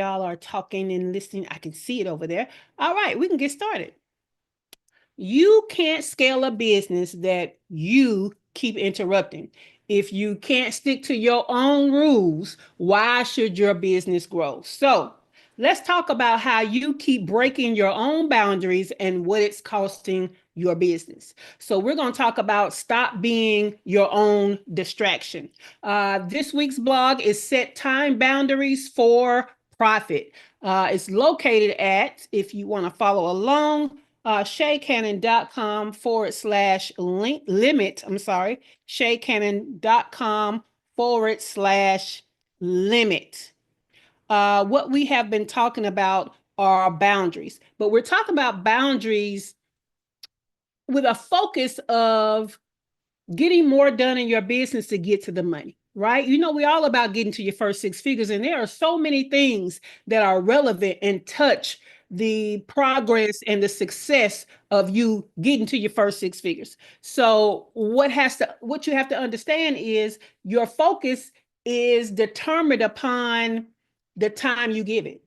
Y'all are talking and listening. I can see it over there. All right, we can get started. You can't scale a business that you keep interrupting. If you can't stick to your own rules, why should your business grow? So, let's talk about how you keep breaking your own boundaries and what it's costing your business. So, we're going to talk about stop being your own distraction. This week's blog is Set Time Boundaries for Profit. It's located at, if you want to follow along, shaycannon.com /limit. I'm sorry, shaycannon.com /limit. What we have been talking about are boundaries, but we're talking about boundaries with a focus of getting more done in your business to get to the money, right? You know, we're all about getting to your first six figures, and there are so many things that are relevant and touch the progress and the success of you getting to your first six figures. So what you have to understand is your focus is determined upon the time you give it.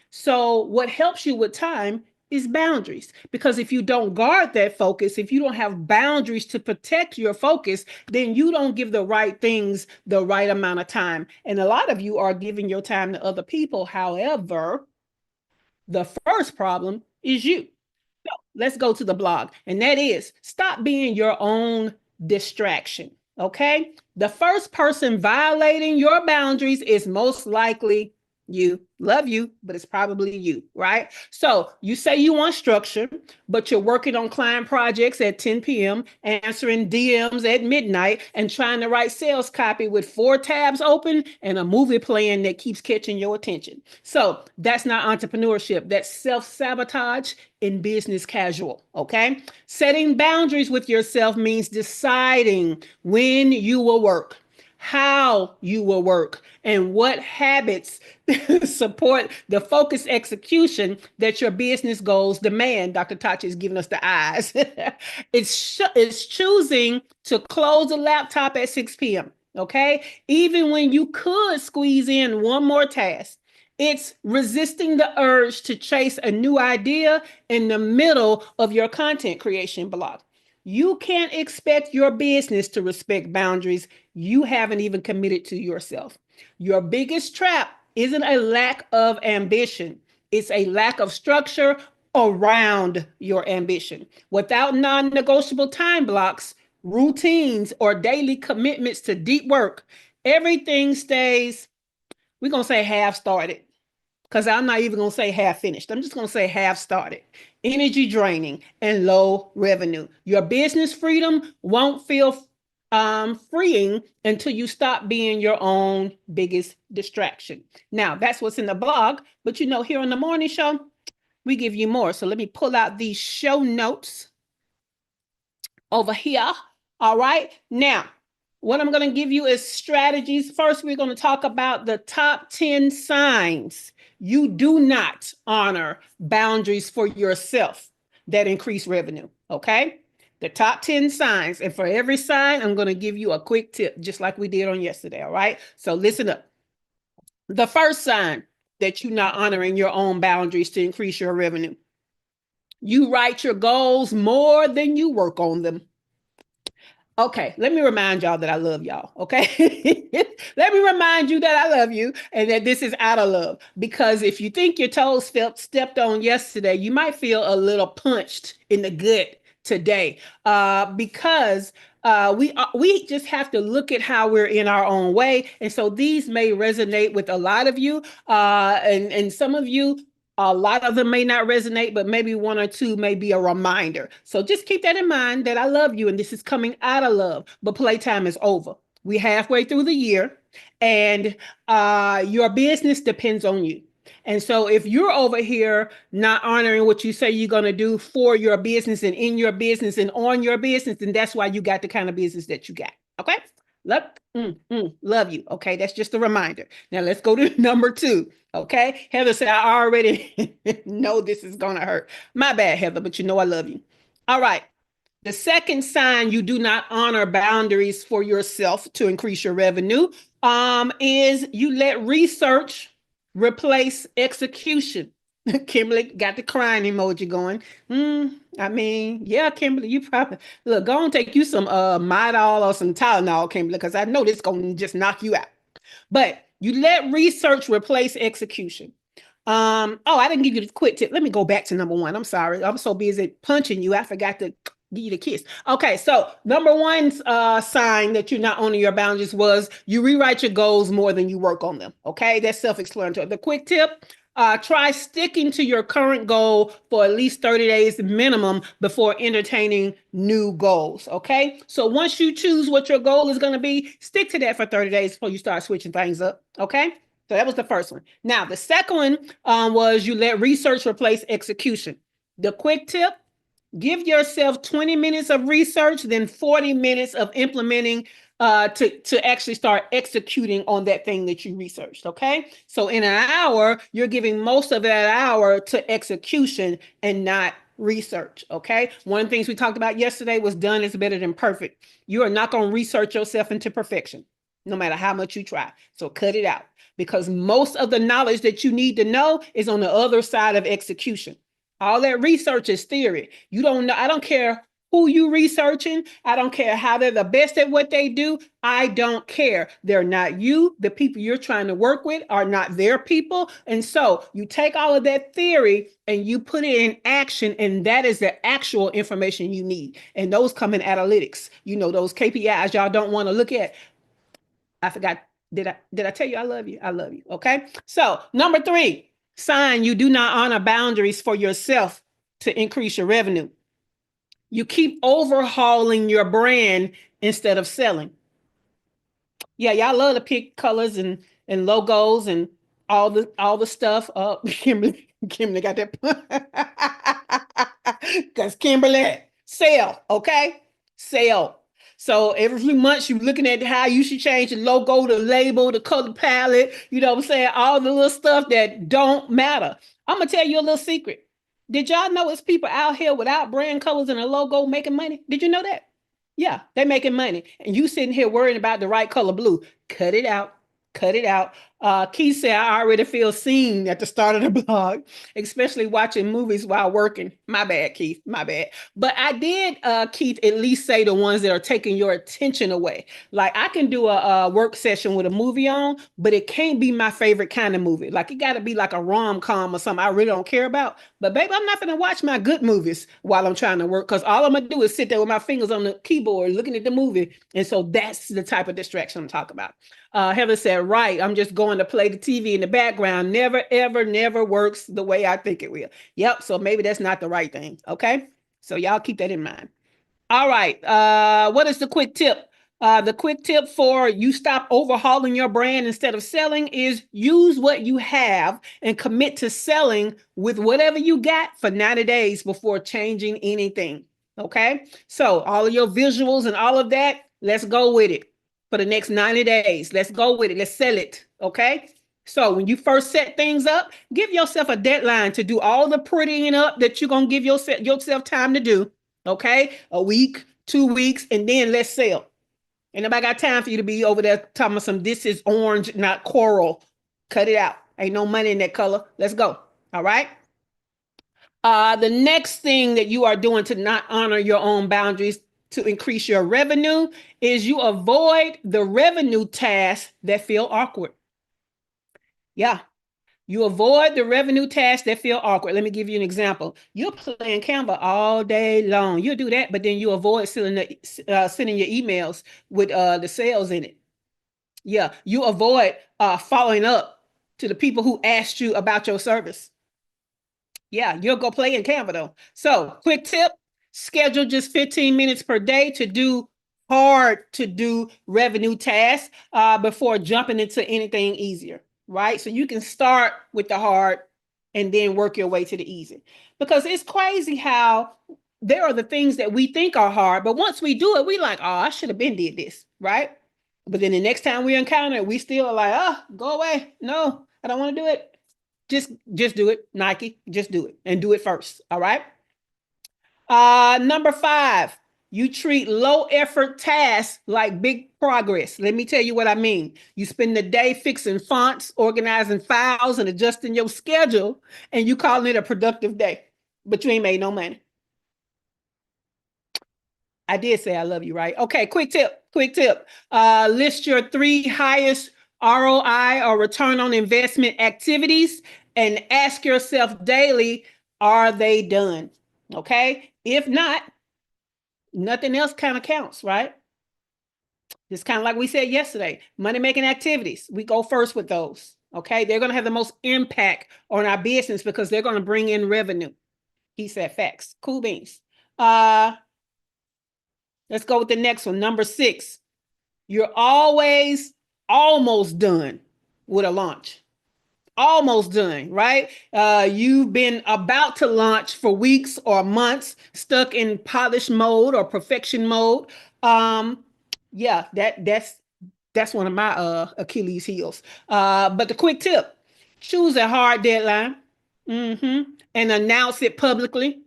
So, what helps you with time is boundaries. Because if you don't guard that focus, if you don't have boundaries to protect your focus, then you don't give the right things the right amount of time. And a lot of you are giving your time to other people. However, the first problem is you. So let's go to the blog. And that is stop being your own distraction. Okay. The first person violating your boundaries is most likely you. Love you, but it's probably you, right? So you say you want structure, but you're working on client projects at 10 p.m., answering DMs at midnight, and trying to write sales copy with 4 tabs open and a movie playing that keeps catching your attention. So that's not entrepreneurship. That's self-sabotage in business casual. Okay. Setting boundaries with yourself means deciding when you will work, how you will work, and what habits support the focused execution that your business goals demand. Dr. Tachi is giving us the eyes. It's choosing to close the laptop at 6 p.m. Okay. Even when you could squeeze in one more task. It's resisting the urge to chase a new idea in the middle of your content creation block. You can't expect your business to respect boundaries you haven't even committed to yourself. Your biggest trap isn't a lack of ambition, it's a lack of structure around your ambition. Without non negotiable time blocks, routines, or daily commitments to deep work, everything stays, we're going to say half started, because I'm not even going to say half finished. I'm just going to say half started, energy draining, and low revenue. Your business freedom won't feel freeing until you stop being your own biggest distraction. Now, that's what's in the blog. But you know, here on the morning show, we give you more. So let me pull out these show notes over here. All right. Now, what I'm going to give you is strategies. First, we're going to talk about the top 10 signs you do not honor boundaries for yourself that increase revenue. Okay. The top 10 signs. And for every sign, I'm going to give you a quick tip, just like we did on yesterday. All right. So listen up. The first sign that you're not honoring your own boundaries to increase your revenue. You write your goals more than you work on them. Okay, let me remind y'all that I love y'all. Okay, let me remind you that I love you and that this is out of love. Because if you think your toes stepped on yesterday, you might feel a little punched in the gut today. Because we just have to look at how we're in our own way, and so these may resonate with a lot of you, and some of you, a lot of them may not resonate, but maybe one or two may be a reminder. So just keep that in mind that I love you and this is coming out of love, but playtime is over. We're halfway through the year and your business depends on you. And so if you're over here not honoring what you say you're going to do for your business and in your business and on your business, then that's why you got the kind of business that you got. Okay. Love you. Okay. That's just a reminder. Now let's go to number two. Okay. Heather said, I already know this is going to hurt. My bad, Heather, but you know I love you. All right. The second sign you do not honor boundaries for yourself to increase your revenue is you let research replace execution. Kimberly got the crying emoji going. I mean, yeah, Kimberly, you probably look, go and take you some Midol or some Tylenol, Kimberly, because I know this gonna just knock you out. But you let research replace execution. Oh, I didn't give you the quick tip. Let me go back to number one. I'm sorry. I'm so busy punching you. I forgot to give you the kiss. Okay, so number one sign that you're not owning your boundaries was you rewrite your goals more than you work on them. Okay, that's self-explanatory. The quick tip, try sticking to your current goal for at least 30 days minimum before entertaining new goals. Okay. So once you choose what your goal is going to be, stick to that for 30 days before you start switching things up. Okay. So that was the first one. Now, the second one was you let research replace execution. The quick tip, give yourself 20 minutes of research, then 40 minutes of implementing to actually start executing on that thing that you researched. Okay. So in an hour, you're giving most of that hour to execution and not research. Okay. One of the things we talked about yesterday was done is better than perfect. You are not going to research yourself into perfection, no matter how much you try. So cut it out because most of the knowledge that you need to know is on the other side of execution. All that research is theory. You don't know. I don't care who you researching. I don't care how they're the best at what they do. I don't care. They're not you. The people you're trying to work with are not their people. And so you take all of that theory and you put it in action, and that is the actual information you need. And those come in analytics. You know, those KPIs y'all don't want to look at. I forgot. Did I tell you I love you? I love you. Okay. So number three, sign you do not honor boundaries for yourself to increase your revenue. You keep overhauling your brand instead of selling. Yeah, y'all love to pick colors and logos and all the stuff. Kimberly got that because Kimberly sell, okay, sell. So every few months you're looking at how you should change the logo, the label, the color palette. You know what I'm saying? All the little stuff that don't matter. I'm gonna tell you a little secret. Did y'all know it's people out here without brand colors and a logo making money? Did you know that? Yeah, they're making money. And you sitting here worrying about the right color blue. Cut it out. Cut it out. Keith said, I already feel seen at the start of the blog, especially watching movies while working. My bad, Keith. My bad. But I did, Keith, at least say the ones that are taking your attention away. Like I can do a work session with a movie on, but it can't be my favorite kind of movie. Like it got to be like a rom-com or something I really don't care about. But baby, I'm not going to watch my good movies while I'm trying to work because all I'm going to do is sit there with my fingers on the keyboard looking at the movie. And so that's the type of distraction I'm talking about. Heather said, right, I'm just going to play the TV in the background. Never, ever, never works the way I think it will. Yep. So maybe that's not the right thing. Okay. So y'all keep that in mind. All right. What is the quick tip? The quick tip for you stop overhauling your brand instead of selling is use what you have and commit to selling with whatever you got for 90 days before changing anything. Okay. So all of your visuals and all of that, let's go with it for the next 90 days. Let's go with it. Let's sell it. Okay. So when you first set things up, give yourself a deadline to do all the prettying up that you're going to give yourself time to do. Okay. A week, 2 weeks, and then let's sell. And nobody got time for you to be over there talking about some, this is orange, not coral. Cut it out. Ain't no money in that color. Let's go. All right. The next thing that you are doing to not honor your own boundaries to increase your revenue is you avoid the revenue tasks that feel awkward. Yeah. You avoid the revenue tasks that feel awkward. Let me give you an example. You're playing Canva all day long. You'll do that, but then you avoid sending your emails with the sales in it. Yeah, you avoid following up to the people who asked you about your service. Yeah, you'll go play in Canva though. So, quick tip, schedule just 15 minutes per day to do hard to do revenue tasks before jumping into anything easier, right? So you can start with the hard and then work your way to the easy. Because it's crazy how there are the things that we think are hard, but once we do it, we like, oh, I should have been did this, right? But then the next time we encounter it, we still are like, oh, go away. No, I don't want to do it. Just do it, Nike. Just do it and do it first. All right. Number 5, You treat low effort tasks like big progress. Let me tell you what I mean. You spend the day fixing fonts, organizing files, and adjusting your schedule, and you calling it a productive day, but you ain't made no money. I did say I love you, right? Okay, quick tip, quick tip. List your three highest ROI or return on investment activities and ask yourself daily, are they done? Okay. If not, nothing else kind of counts, right? It's kind of like we said yesterday, money making activities. We go first with those. Okay. They're going to have the most impact on our business because they're going to bring in revenue. He said facts. Cool beans. Uh, let's go with the next one. Number 6. You're always almost done with a launch. Almost done, right? You've been about to launch for weeks or months, stuck in polish mode or perfection mode. Um, yeah, that's one of my Achilles heels. But the quick tip: choose a hard deadline, and announce it publicly.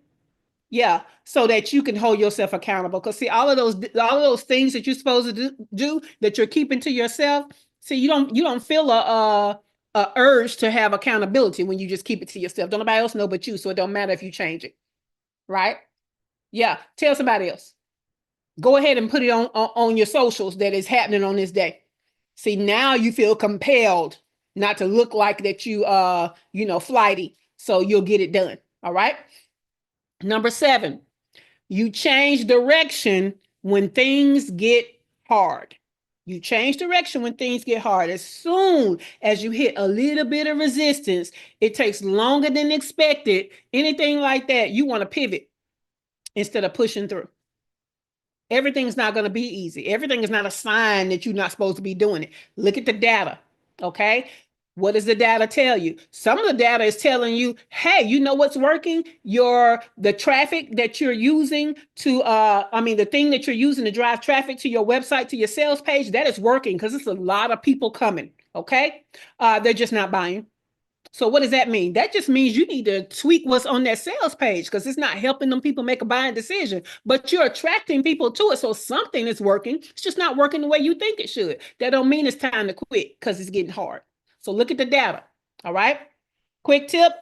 Yeah, so that you can hold yourself accountable. Because see, all of those things that you're supposed to do that you're keeping to yourself. See, you don't feel a urge to have accountability when you just keep it to yourself. Don't nobody else know but you, so it don't matter if you change it, right? Yeah, tell somebody else. Go ahead and put it on your socials that is happening on this day. See, now you feel compelled not to look like that flighty, so you'll get it done. All right. Number 7, you change direction when things get hard. You change direction when things get hard. As soon as you hit a little bit of resistance, it takes longer than expected. Anything like that, you want to pivot instead of pushing through. Everything's not going to be easy. Everything is not a sign that you're not supposed to be doing it. Look at the data. Okay. What does the data tell you? Some of the data is telling you, hey, you know what's working? The traffic that you're using the thing that you're using to drive traffic to your website, to your sales page, that is working because it's a lot of people coming. Okay. They're just not buying. So what does that mean? That just means you need to tweak what's on that sales page because it's not helping them people make a buying decision, but you're attracting people to it. So something is working. It's just not working the way you think it should. That don't mean it's time to quit because it's getting hard. So look at the data. All right. Quick tip,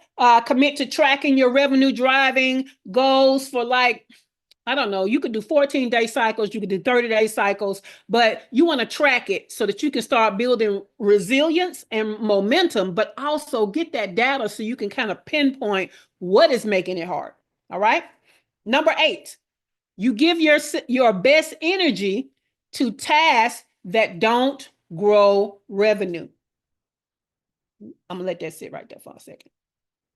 commit to tracking your revenue driving goals for I don't know, you could do 14-day cycles, you could do 30-day cycles, but you want to track it so that you can start building resilience and momentum, but also get that data so you can kind of pinpoint what is making it hard. All right. Number 8, you give your best energy to tasks that don't grow revenue. I'm gonna let that sit right there for a second.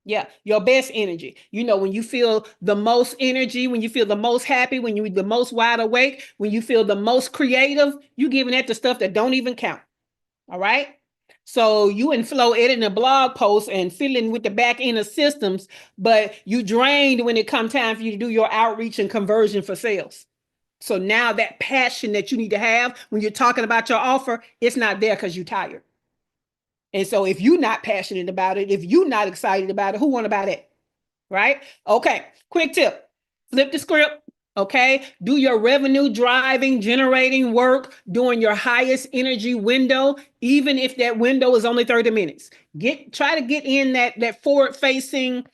Yeah, your best energy. When you feel the most energy, when you feel the most happy, when you're the most wide awake, when you feel the most creative, you giving that to stuff that don't even count. All right. So you in flow editing a blog post and filling with the back end of systems, but you drained when it comes time for you to do your outreach and conversion for sales. So now that passion that you need to have when you're talking about your offer, it's not there because you're tired. And so if you're not passionate about it, if you're not excited about it, who want to buy that? Right? Okay. Quick tip. Flip the script. Okay. Do your revenue driving, generating work during your highest energy window, even if that window is only 30 minutes. Try to get in that forward facing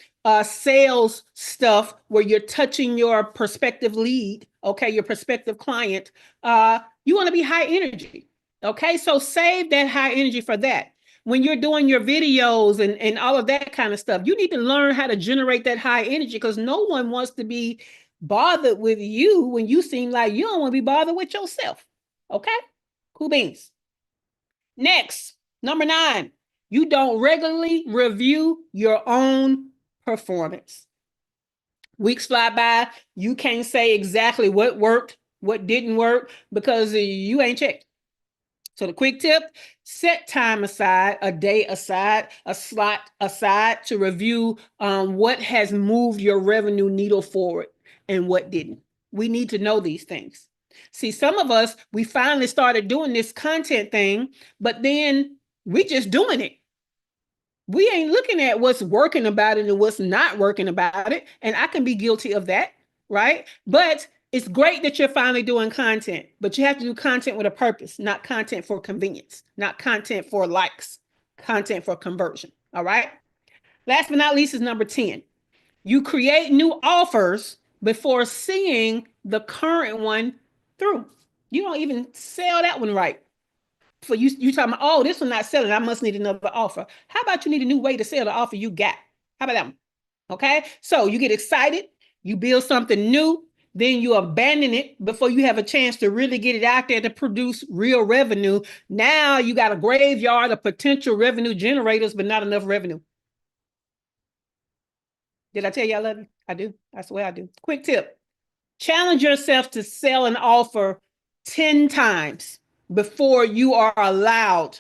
sales stuff where you're touching your prospective lead, okay, your prospective client. You want to be high energy. Okay. So save that high energy for that. When you're doing your videos and all of that kind of stuff, you need to learn how to generate that high energy because no one wants to be bothered with you when you seem like you don't want to be bothered with yourself. Okay? Cool beans. Next, number 9, you don't regularly review your own performance. Weeks fly by, you can't say exactly what worked, what didn't work because you ain't checked. So the quick tip, set time aside, a day aside, a slot aside to review what has moved your revenue needle forward and what didn't. We need to know these things. See, some of us, we finally started doing this content thing, but then we just doing it. We ain't looking at what's working about it and what's not working about it. And I can be guilty of that, right? But It's great that you're finally doing content, but you have to do content with a purpose, not content for convenience, not content for likes, content for conversion. All right. Last but not least is number 10. You create new offers before seeing the current one through. You don't even sell that one right. For you talking about, oh, this one not selling, I must need another offer. How about you need a new way to sell the offer you got? How about that one? Okay, so you get excited, you build something new, then you abandon it before you have a chance to really get it out there to produce real revenue. Now you got a graveyard of potential revenue generators, but not enough revenue. Did I tell you I love you? I do. I swear I do. Quick tip. Challenge yourself to sell an offer 10 times before you are allowed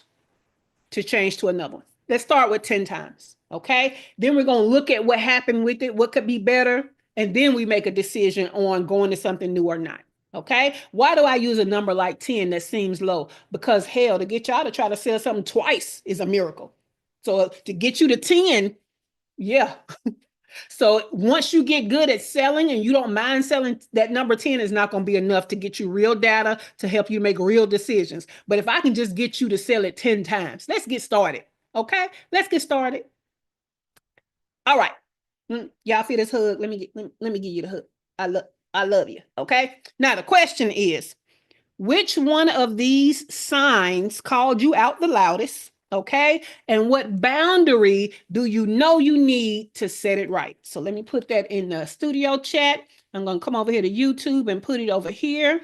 to change to another one. Let's start with 10 times. Okay. Then we're going to look at what happened with it, what could be better. And then we make a decision on going to something new or not. Okay. Why do I use a number like 10 that seems low? Because hell, to get y'all to try to sell something twice is a miracle. So to get you to 10, yeah. So once you get good at selling and you don't mind selling, that number 10 is not going to be enough to get you real data to help you make real decisions. But if I can just get you to sell it 10 times, let's get started. Okay, let's get started. All right. Y'all feel this hug? Let me give you the hug. I love you. Okay. Now the question is, which one of these signs called you out the loudest? Okay. And what boundary do you know you need to set it right? So let me put that in the studio chat. I'm going to come over here to YouTube and put it over here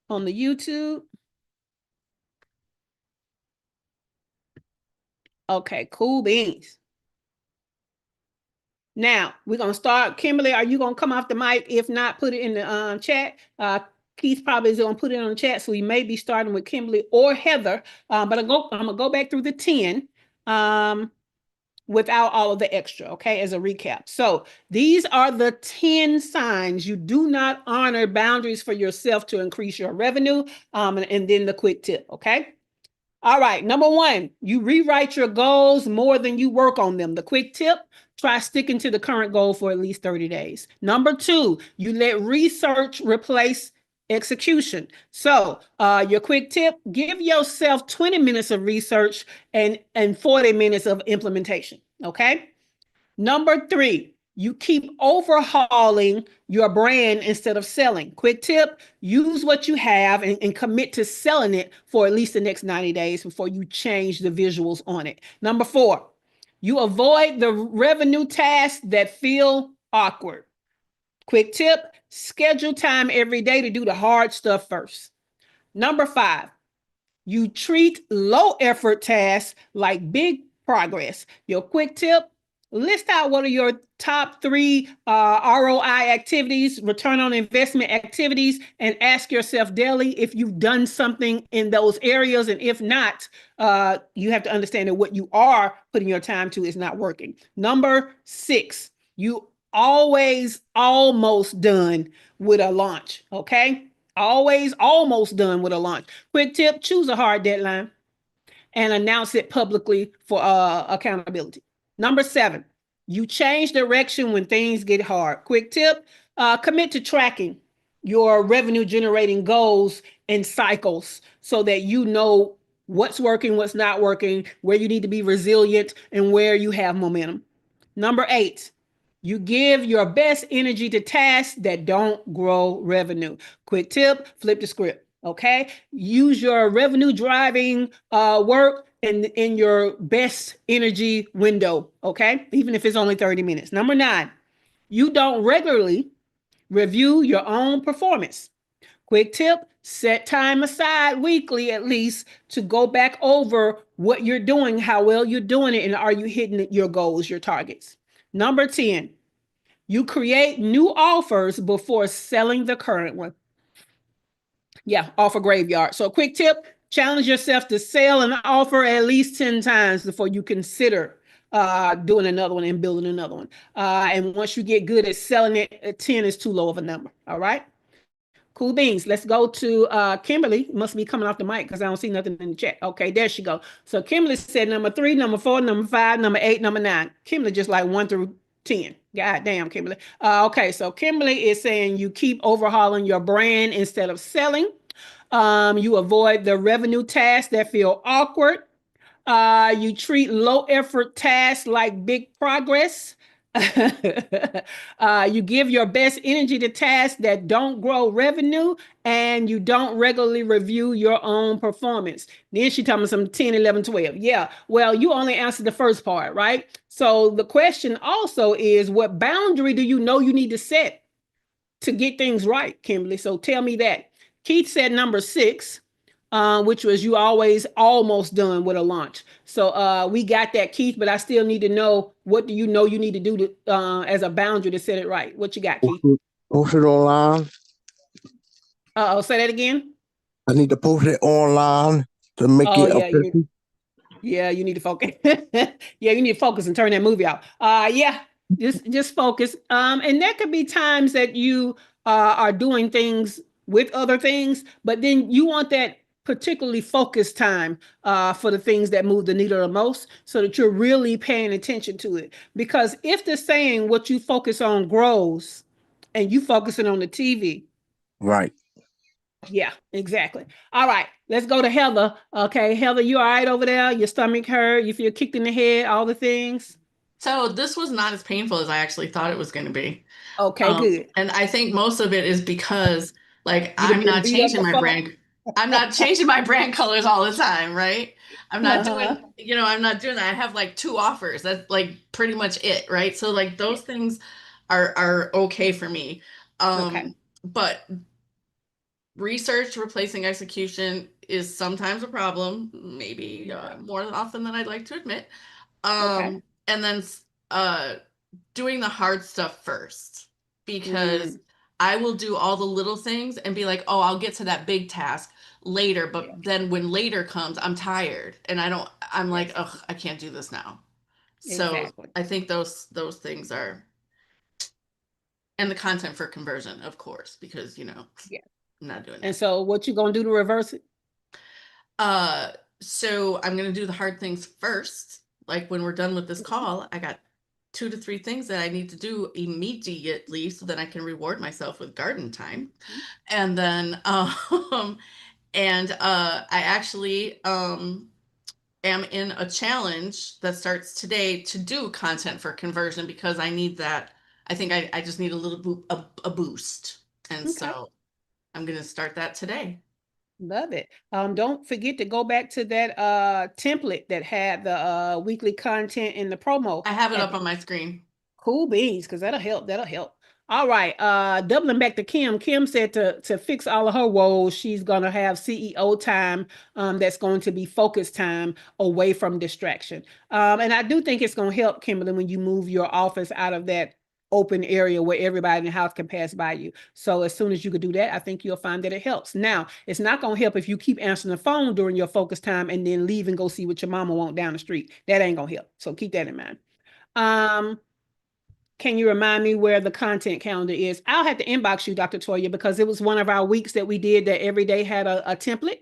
on the YouTube. Okay, cool beans. Now we're going to start. Kimberly, are you going to come off the mic? If not, put it in the chat. Keith probably is going to put it on the chat, so we may be starting with Kimberly or Heather. But I'm going to go back through the 10 without all of the extra, okay, as a recap. So these are the 10 signs you do not honor boundaries for yourself to increase your revenue. And then the quick tip, okay? All right, number 1, you rewrite your goals more than you work on them. The quick tip, try sticking to the current goal for at least 30 days. Number 2, you let research replace execution. So your quick tip, give yourself 20 minutes of research and 40 minutes of implementation, okay? Number 3, you keep overhauling your brand instead of selling. Quick tip, use what you have and commit to selling it for at least the next 90 days before you change the visuals on it. Number 4, you avoid the revenue tasks that feel awkward. Quick tip, schedule time every day to do the hard stuff first. Number 5, you treat low effort tasks like big progress. Your quick tip, list out what are your top 3 ROI activities, return on investment activities, and ask yourself daily if you've done something in those areas. And if not, you have to understand that what you are putting your time to is not working. Number 6, you always almost done with a launch, okay? Always almost done with a launch. Quick tip, choose a hard deadline and announce it publicly for accountability. Number 7, you change direction when things get hard. Quick tip, commit to tracking your revenue generating goals and cycles so that you know what's working, what's not working, where you need to be resilient, and where you have momentum. Number 8, you give your best energy to tasks that don't grow revenue. Quick tip, flip the script. Okay, use your revenue driving work in your best energy window. Okay, even if it's only 30 minutes. Number 9, you don't regularly review your own performance. Quick tip, set time aside weekly at least to go back over what you're doing, how well you're doing it, and are you hitting your goals, your targets. Number 10, you create new offers before selling the current one. Yeah, offer graveyard. So quick tip, challenge yourself to sell an offer at least 10 times before you consider doing another one and building another one. And once you get good at selling it, 10 is too low of a number. All right. Cool beans. Let's go to Kimberly. Must be coming off the mic because I don't see nothing in the chat. Okay, there she go. So Kimberly said number 3, number 4, number 5, number 8, number 9. Kimberly just like 1 through 10. God damn, Kimberly. Okay, so Kimberly is saying you keep overhauling your brand instead of selling. You avoid the revenue tasks that feel awkward. You treat low effort tasks like big progress. You give your best energy to tasks that don't grow revenue, and you don't regularly review your own performance. Then she told me some 10, 11, 12. Yeah, well, you only answered the first part, right? So the question also is, what boundary do you know you need to set to get things right, Kimberly? So tell me that. Keith said number 6, which was you always almost done with a launch. So we got that, Keith, but I still need to know, what do you know you need to do to, as a boundary to set it right? What you got, Post Keith? it, post it online. Oh, say that again. I need to post it online to make Oh it yeah, official. yeah, you need to focus. Yeah, you need to focus and turn that movie out. Yeah, just focus. And there could be times that you are doing things with other things, but then you want that particularly focused time for the things that move the needle the most, so that you're really paying attention to it. Because if the saying "what you focus on grows," and you focusing on the TV, Right. yeah, exactly. All right, let's go to Heather. Okay, Heather, you all right over there? Your stomach hurt? You feel kicked in the head? All the things? So this was not as painful as I actually thought it was going to be. Okay, good. And I think most of it is because like You done been beat up before? I'm not changing my brand colors all the time, right? Uh-huh. I'm not doing that. I have like 2 offers. That's like pretty much it, right? So like Yeah. those things are okay for me. Okay. But research replacing execution is sometimes a problem, maybe Okay. more often than I'd like to admit. Okay. And then uh doing the hard stuff first, because Mm, I will do all the little things and be like, oh, I'll get to that big task later. yeah. But then when later comes, I'm tired and I'm like, Yes. oh, I can't do this now. So Exactly. I think those things are, and the content for conversion, of course, because, Yeah. I'm not doing And that. so, what you gonna do to reverse it? Uh, so I'm gonna do the hard things first. Like when we're done with this Mhm. call, I got 2 to 3 things that I need to do immediately so that I can reward myself with garden time. Mhm. And then I actually am in a challenge that starts today to do content for conversion, because I need that. I think I just need a little a boost. And Okay. so I'm gonna start that today. Love it. Don't forget to go back to that template that had the weekly content in the promo I have it at up the on my screen. Cool beans, because that'll help. That'll help. All right. Doubling back to Kim. Kim said to fix all of her woes, she's gonna have CEO time. That's going to be focused time away from distraction. And I do think it's gonna help, Kimberly, when you move your office out of that open area where everybody in the house can pass by you. So as soon as you could do that, I think you'll find that it helps. Now, it's not gonna help if you keep answering the phone during your focus time and then leave and go see what your mama want down the street. That ain't gonna help. So keep that in mind. Um, can you remind me where the content calendar is? I'll have to inbox you, Dr. Toya, because it was one of our weeks that we did that every day had a template.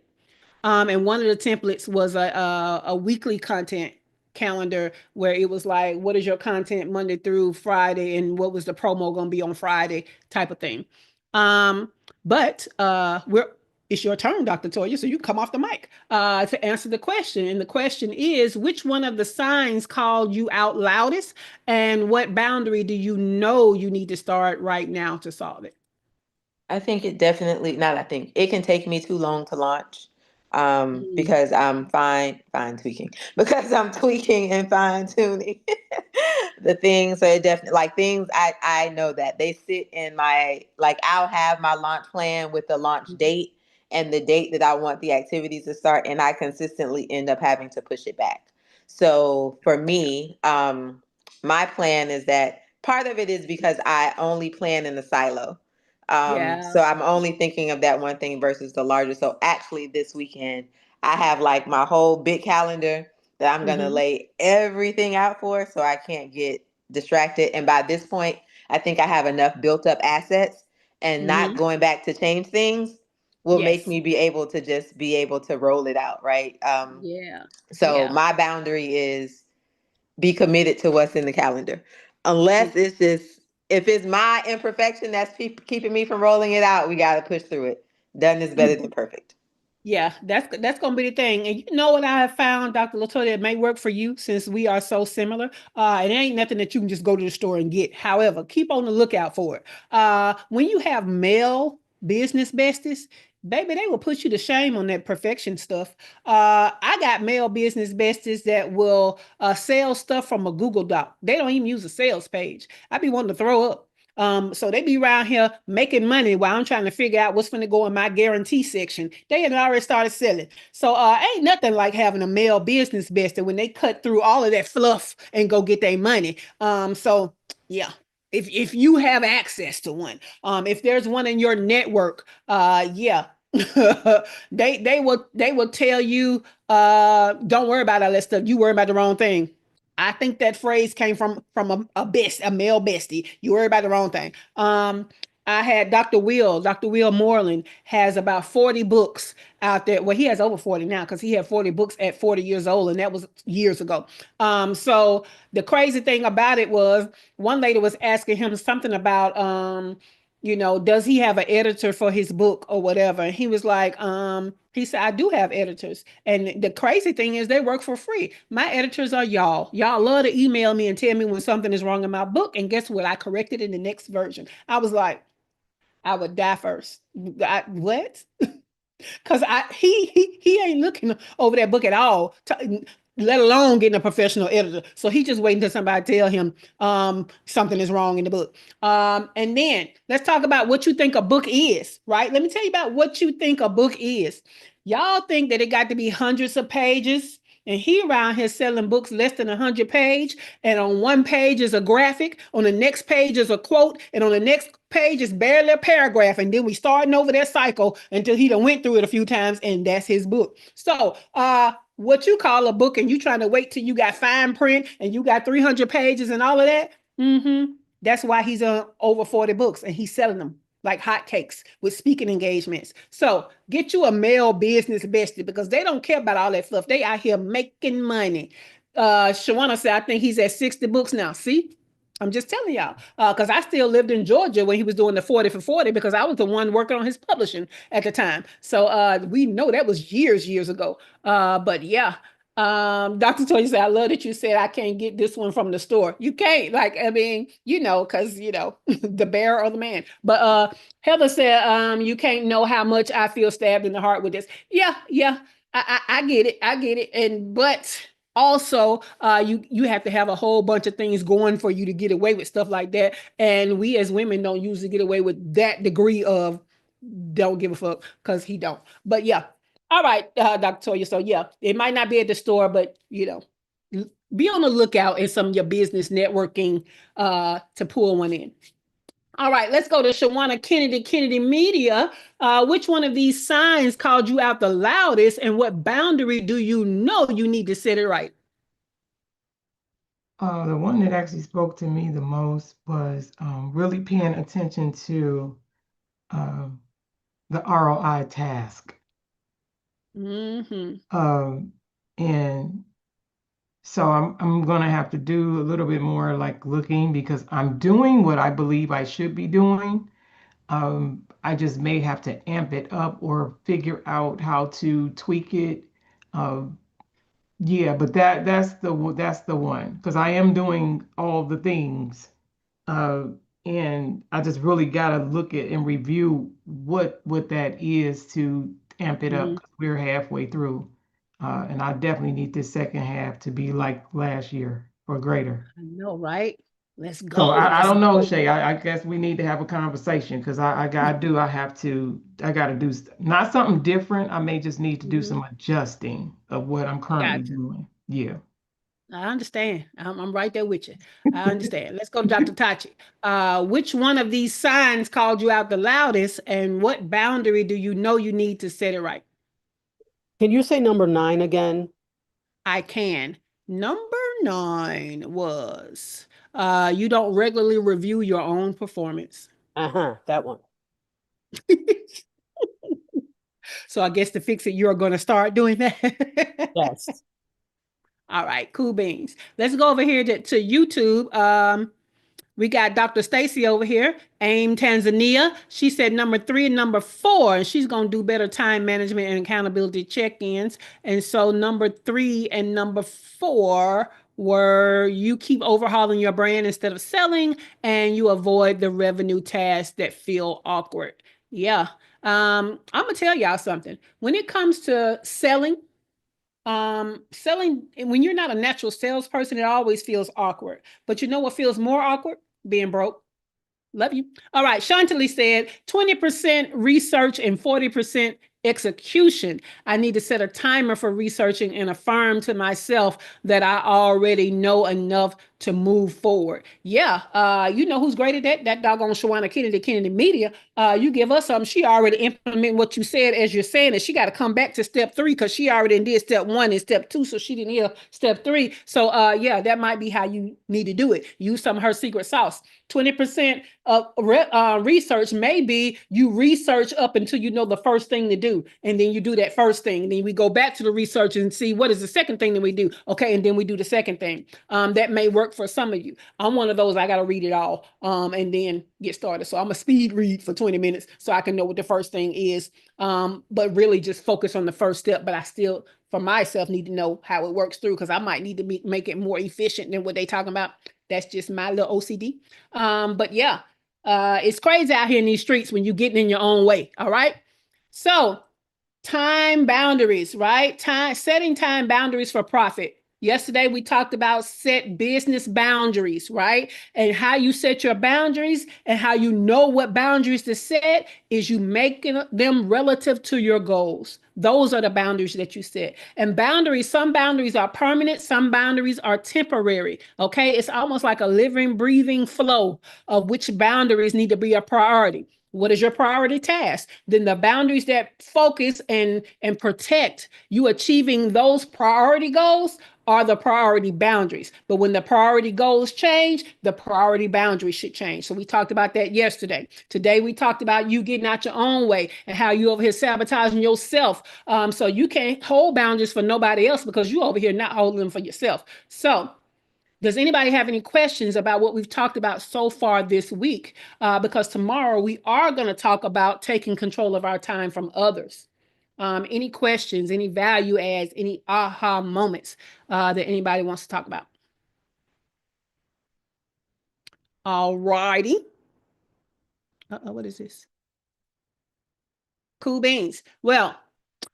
And one of the templates was a weekly content calendar where it was like, what is your content Monday through Friday, and what was the promo going to be on Friday, type of thing. Um, but we're it's your turn, Dr. Toya, so you come off the mic to answer the question. And the question is, which one of the signs called you out loudest, and what boundary do you know you need to start right now to solve it? I think it definitely, not I think, it can take me too long to launch Mm, because I'm fine tweaking, because I'm tweaking and fine tuning the things. So it definitely, like things, I know that they sit in my, like I'll have my launch plan with the launch mhm. date and the date that I want the activities to start. And I consistently end up having to push it back. So for me, my plan is that part of it is because I only plan in the silo. Yeah. So I'm only thinking of that one thing versus the larger. So actually this weekend I have like my whole big calendar that I'm gonna Hmm. lay everything out for, so I can't get distracted. And by this point, I think I have enough built up assets, and not Hmm. going back to change things will make Yes. me be able to just be able to roll it out, right? Yeah. So Yeah. my boundary is be committed to what's in the calendar. Unless it's just, if it's my imperfection that's keeping me from rolling it out, we got to push through it. Done is better than perfect. Yeah, that's gonna be the thing. And you know what I have found, Dr. Latoya, that may work for you since we are so similar. It ain't nothing that you can just go to the store and get. However, keep on the lookout for it. When you have male business besties, baby, they will put you to shame on that perfection stuff. I got male business besties that will sell stuff from a Google Doc. They don't even use a sales page. I be wanting to throw up. So they be around here making money while I'm trying to figure out what's going to go in my guarantee section. They had already started selling. So ain't nothing like having a male business bestie when they cut through all of that fluff and go get their money. So yeah. If you have access to one, if there's one in your network, yeah, they will tell you, don't worry about all that stuff. You worry about the wrong thing. I think that phrase came from a male bestie. You worry about the wrong thing. I had Dr. Will Moreland has about 40 books out there. Well, he has over 40 now because he had 40 books at 40 years old, and that was years ago. So the crazy thing about it was one lady was asking him something about does he have an editor for his book or whatever? And he was like, he said, I do have editors. And the crazy thing is they work for free. My editors are y'all. Y'all love to email me and tell me when something is wrong in my book. And guess what? I corrected in the next version. I was like, I would die first. What? Because he ain't looking over that book at all, let alone getting a professional editor. So he just waiting until somebody tell him something is wrong in the book. And then let's talk about what you think a book is, right? Let me tell you about what you think a book is. Y'all think that it got to be hundreds of pages, and he around here selling books less than 100 page, and on one page is a graphic, on the next page is a quote, and on the next page is barely a paragraph, and then we starting over that cycle until he done went through it a few times, and that's his book. So what you call a book, and you trying to wait till you got fine print and you got 300 pages and all of that, that's why he's on over 40 books and he's selling them like hotcakes with speaking engagements. So get you a male business bestie because they don't care about all that stuff. They out here making money. Shawana said, I think he's at 60 books now. See? I'm just telling y'all, because I still lived in Georgia when he was doing the 40 for 40 because I was the one working on his publishing at the time. So we know that was years ago. But yeah, Dr. Toya said, I love that you said I can't get this one from the store. You can't, like, I mean, because the bear or the man. But Heather said, you can't know how much I feel stabbed in the heart with this. Yeah, I get it. I get it. But also you have to have a whole bunch of things going for you to get away with stuff like that, and we as women don't usually get away with that degree of don't give a fuck because he don't. But yeah, all right, Dr. Toya, so yeah, it might not be at the store, but be on the lookout in some of your business networking to pull one in. All right, let's go to Shawana Kennedy Media. Which one of these signs called you out the loudest, and what boundary do you know you need to set it right? The one that actually spoke to me the most was really paying attention to the ROI task. And so I'm going to have to do a little bit more like looking because I'm doing what I believe I should be doing. I just may have to amp it up or figure out how to tweak it. Yeah, but that's the one because I am doing all the things. And I just really got to look at and review what that is to amp it up 'cause we're halfway through. And I definitely need this second half to be like last year or greater. I know, right? Let's So go. I Let's don't know, go. Shay. I guess we need to have a conversation because I got to do not something different. I may just need to do some adjusting of what I'm currently Gotcha. doing. Yeah. I understand. I'm right there with you. I understand. Let's go to Dr. Tachi. Which one of these signs called you out the loudest, and what boundary do you know you need to set it right? Can you say number 9 again? I can. Number 9 was you don't regularly review your own performance. That one. So I guess to fix it, you're going to start doing that. Yes. All right, cool beans. Let's go over here to YouTube. We got Dr. Stacy over here, AIM Tanzania. She said number 3 and number 4, and she's going to do better time management and accountability check-ins. And so number 3 and number 4 were you keep overhauling your brand instead of selling, and you avoid the revenue tasks that feel awkward. Yeah. I'm going to tell y'all something. When it comes to selling, when you're not a natural salesperson, it always feels awkward. But you know what feels more awkward? Being broke. Love you. All right. Shantali said 20% research and 40% execution. I need to set a timer for researching and affirm to myself that I already know enough to move forward. Yeah. You know who's great at that? That doggone Shawana Kennedy Media. You give us something, she already implement what you said as you're saying it. She got to come back to step 3 because she already did step 1 and step 2, so she didn't hear step 3. So yeah, that might be how you need to do it. Use some of her secret sauce. 20% of research may be you research up until you know the first thing to do, and then you do that first thing, and then we go back to the research and see what is the second thing that we do. Okay, and then we do the second thing. That may work for some of you. I'm one of those, I got to read it all and then get started. So I'm a speed read for 20 minutes so I can know what the first thing is, but really just focus on the first step. But I still, for myself, need to know how it works through, because I might need to make it more efficient than what they talking about. That's just my little OCD. But yeah, it's crazy out here in these streets when you're getting in your own way. All right. So time boundaries, right? Setting time boundaries for profit. Yesterday, we talked about set business boundaries, right? And how you set your boundaries and how you know what boundaries to set is you making them relative to your goals. Those are the boundaries that you set. And boundaries, some boundaries are permanent, some boundaries are temporary, okay? It's almost like a living, breathing flow of which boundaries need to be a priority. What is your priority task? Then the boundaries that focus and protect you achieving those priority goals are the priority boundaries. But when the priority goals change, the priority boundaries should change. So we talked about that yesterday. Today, we talked about you getting out your own way and how you over here sabotaging yourself. So you can't hold boundaries for nobody else because you over here not holding them for yourself. So does anybody have any questions about what we've talked about so far this week? Because tomorrow we are going to talk about taking control of our time from others. Any questions, any value adds, any aha moments that anybody wants to talk about? All righty. What is this? Cool beans. Well,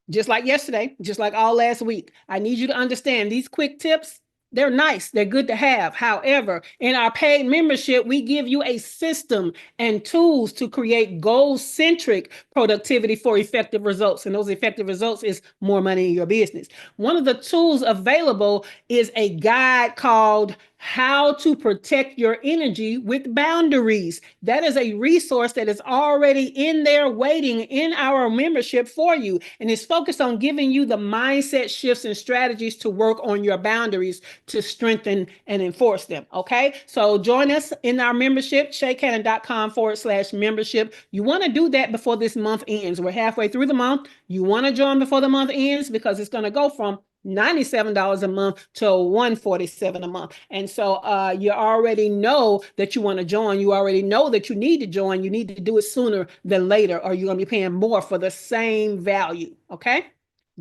just like yesterday, just like all last week, I need you to understand these quick tips. They're nice. They're good to have. However, in our paid membership, we give you a system and tools to create goal-centric productivity for effective results. And those effective results is more money in your business. One of the tools available is a guide called How to Protect Your Energy with Boundaries. That is a resource that is already in there waiting in our membership for you. And it's focused on giving you the mindset shifts and strategies to work on your boundaries to strengthen and enforce them. Okay. So join us in our membership, shaycannon.com/membership. You want to do that before this month ends. We're halfway through the month. You want to join before the month ends because it's going to go from $97 a month to $147 a month. And so you already know that you want to join. You already know that you need to join. You need to do it sooner than later, or you're going to be paying more for the same value. Okay,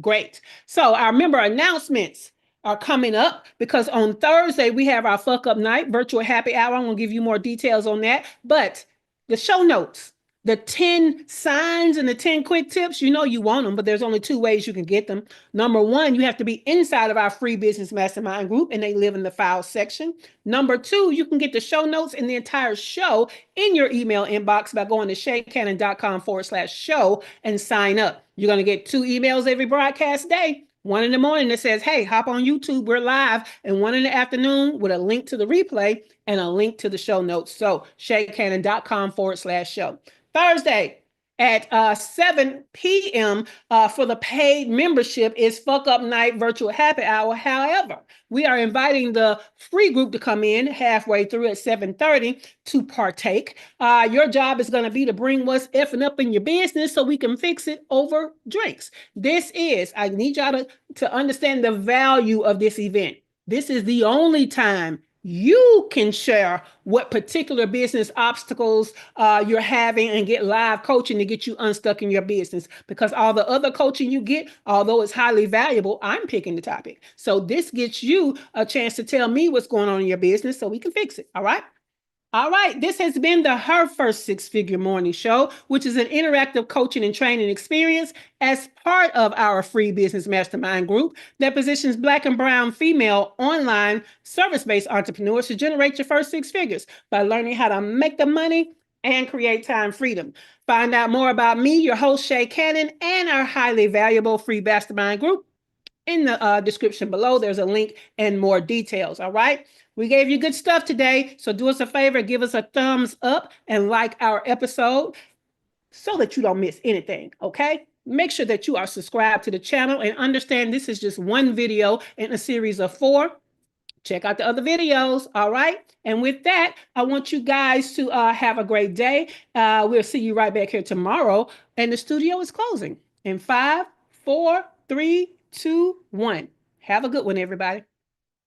great. So our member announcements are coming up because on Thursday we have our fuck up night virtual happy hour. I'm going to give you more details on that, but the show notes, the 10 signs and the 10 quick tips, you know you want them, but there's only 2 ways you can get them. Number 1, you have to be inside of our free business mastermind group and they live in the files section. Number 2, you can get the show notes and the entire show in your email inbox by going to shaycannon.com/show and sign up. You're going to get 2 emails every broadcast day. One in the morning that says, hey, hop on YouTube, we're live, and one in the afternoon with a link to the replay and a link to the show notes. So shaycannon.com/show. Thursday at 7 p.m. For the paid membership is Fuck Up Night Virtual Happy Hour. However, we are inviting the free group to come in halfway through at 7:30 to partake. Your job is going to be to bring what's effing up in your business so we can fix it over drinks. I need y'all to understand the value of this event. This is the only time You can share what particular business obstacles you're having and get live coaching to get you unstuck in your business. Because all the other coaching you get, although it's highly valuable, I'm picking the topic. So this gets you a chance to tell me what's going on in your business so we can fix it. All right. All right, this has been the Her First Six Figure Morning Show, which is an interactive coaching and training experience as part of our free business mastermind group that positions Black and Brown female online service-based entrepreneurs to generate your first six figures by learning how to make the money and create time freedom. Find out more about me, your host, Shay Cannon, and our highly valuable free mastermind group in the description below. There's a link and more details. All right. We gave you good stuff today. So do us a favor, give us a thumbs up and like our episode so that you don't miss anything. Okay. Make sure that you are subscribed to the channel and understand this is just one video in a series of 4. Check out the other videos. All right. And with that, I want you guys to have a great day. We'll see you right back here tomorrow. And the studio is closing in 5, 4, 3, 2, 1. Have a good one, everybody.